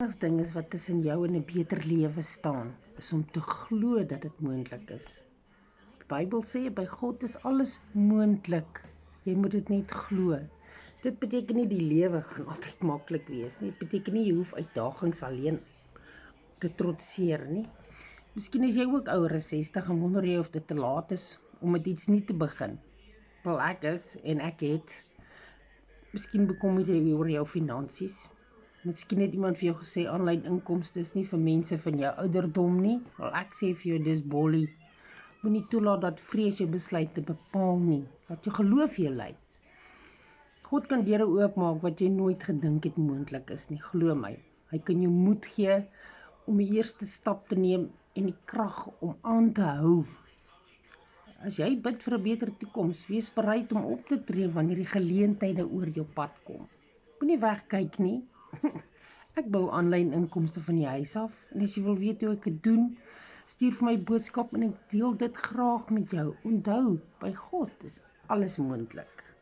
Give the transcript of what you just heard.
Die ding is wat tussen jou en 'n beter lewe staan, is om te glo dat dit moontlik is. Die Bybel sê by God is alles moontlik. Jy moet dit net glo. Dit beteken nie die lewe gaan altyd maklik wees nie. Dit beteken nie jy hoef uitdagings alleen te trotseer nie. Miskien is jy ook ouer as 60 en wonder jy of dit te laat is om met iets nie te begin. Wel ek is en ek het. Miskien bekommer jy oor jou finansies. Miskien het iemand vir jou gesê aanlyn inkomste is nie vir mense van jou ouderdom nie. Wel ek sê vir jou dis bollie. Moenie toelaat dat vrees jou besluit te bepaal nie. Laat jou geloof jou lei. God kan deure oopmaak wat jy nooit gedink het moontlik is nie, glo my. Hy kan jou moed gee om die eerste stap te neem en die krag om aan te hou. As jy bid vir 'n beter toekoms, wees bereid om op te tree wanneer die geleenthede oor jou pad kom. Moenie wegkyk nie. Ek bou aanlyn inkomste van die huis af en as jy wil weet hoe ek dit doen, stuur vir my boodskap en ek deel dit graag met jou. Onthou, by God is alles moontlik.